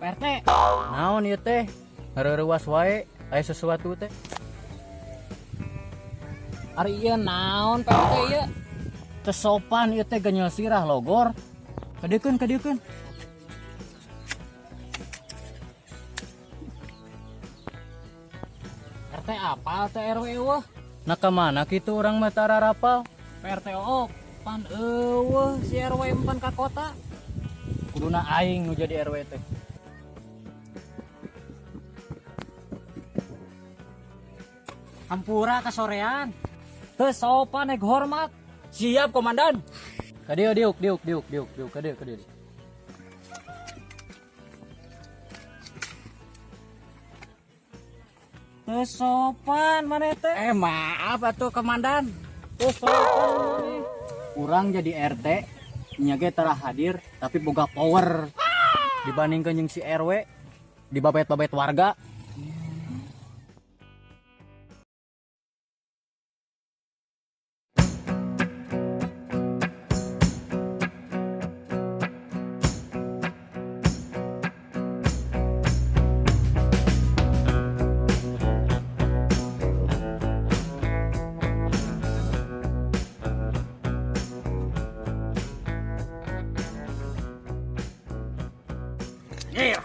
PRT, naon ieu teh? Ngareurewas wae, aya sesuatu teh. Ari ieu naon PRT ieu? Teu sopan ieu teh genyel sirah logor. Kadeukeun. RT apal teh RW eueuh? Nah kemana kitu orang mata rarapal? PRT OOK, pan eueuh si RW empan ka kota. Kuduna aing nu jadi RW teh. Hampura kasorean. Teu sopan ek hormat. Siap komandan. Kadieu diuk. Kadieu. Teu sopan maneh teh. Maaf atuh komandan. Teu sopan maneh. Urang jadi RT nya ge tara hadir tapi boga power dibandingkeun jeung si RW di babet-babet warga.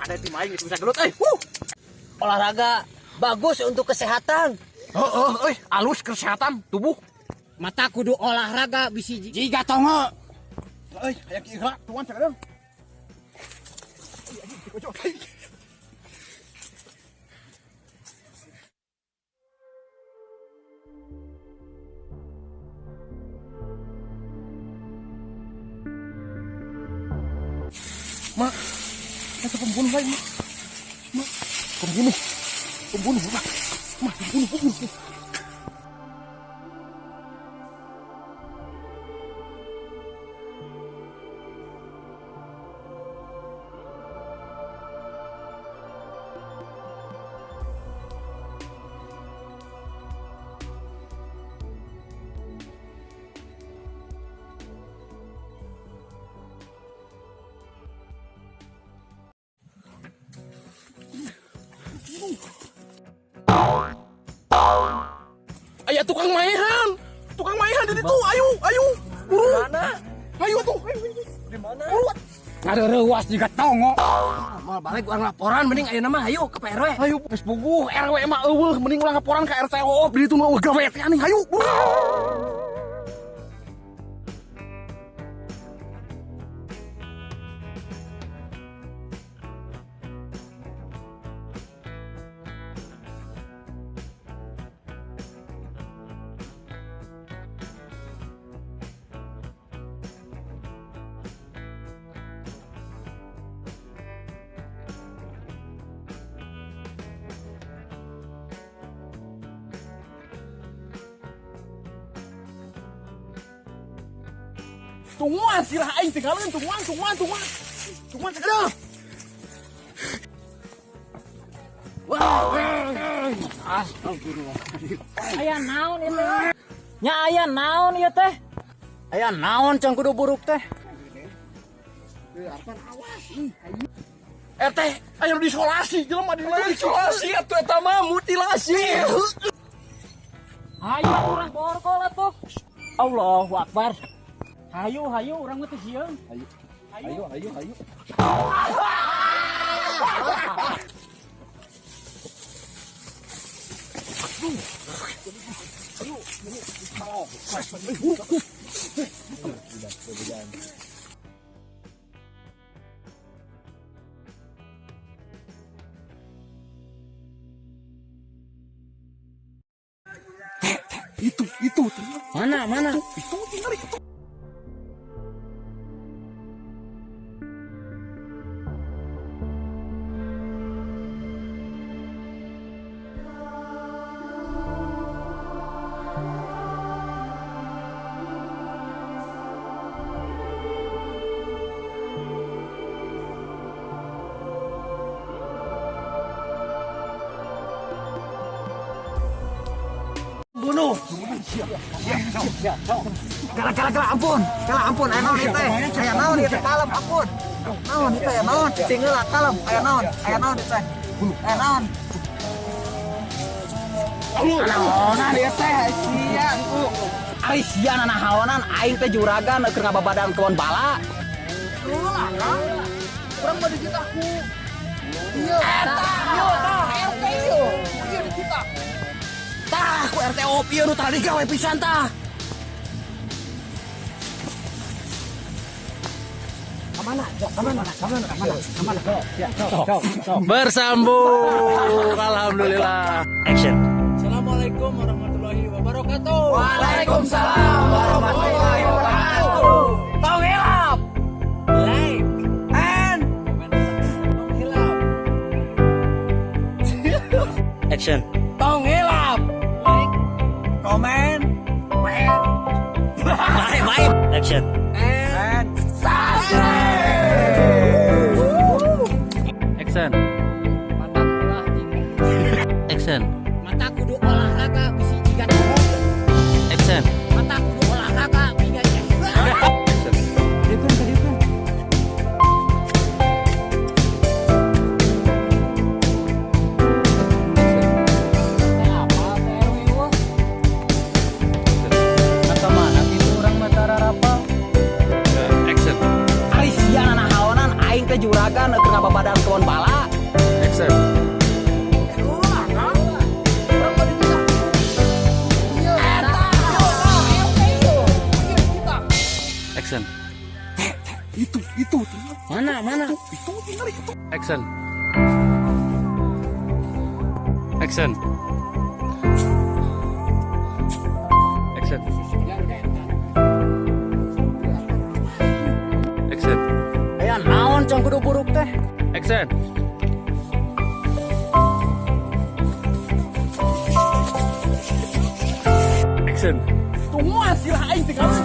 Ada tim aing bisa gelut Olahraga bagus untuk kesehatan. alus kesehatan tubuh. Mata kudu olahraga bisi jiga tongo. Hayang kira tuan cakadeng. Mak, itu pembunuh lain, mak. Pembunuh, mak. Mak, pembunuh. Ayah tukang maehan di situ. Ayo, buru. Mana? Ayo tuh. Di mana? Ngareurewas jiga tongo. Mal balik urang laporan mending ayeuna mah hayu ke PRW. Ayo, geus bubuh RW mah eueuh mending ulang laporan ka RTO di ditu mah gawe teh aneh. Ayo, buru. Tungguan sila aing tinggalin tungguan cakadeng. Aya naon ieu teh? Nya aya naon ieu teh? Aya naon cang kudu buruk teh? RT, ayo diisolasi, jelema diisolasi atuh eta mah mutilasi. Hayu urang borgol atuh. Allahu Akbar. Hayu urang mah teh sieun. Ayo. Itu. Mana? Itu tinggal itu. Bunuh. Kala ampun. Aya naon ieu teh? Aya naon ieu teh kalem ampun. Naon itu ya naon? Tinggal kalem. Aya naon? Aya naon itu teh? Aya naon? Naonan ieu teh sia ku. Ari sia nanahaonan aing teh juragan keur ngababadan kebon bala. Urang mah dijitah ku. Ieu tah RT ieu. Ieu dijitah. Tah ku RTO ieu nu tadi gawe pisan tah. Bersambung. Alhamdulillah. Action. Assalamualaikum warahmatullahi wabarakatuh. Waalaikumsalam warahmatullahi wabarakatuh. Tong hilap. Like and tong hilap. Action. Tong hilap. Like, comment, share, Baik. Action. and Action. mata ulah tinggi. Action. Mata kudu olahraga bisi jiga pohon. Action. Mata kudu olahraga biga Action. Dikun ke dikun. Apa TRW wah? Kata mana itu orang mata rarapal? Action. Ari sia nanahaonan aing teh juragan keur ngababadan kebon bala. Action. Action. Itu. Mana? Action. Action. Action. Action. Aya naon cong kudu buruk teh? Action. Action. Tunggu sila aing teh gawe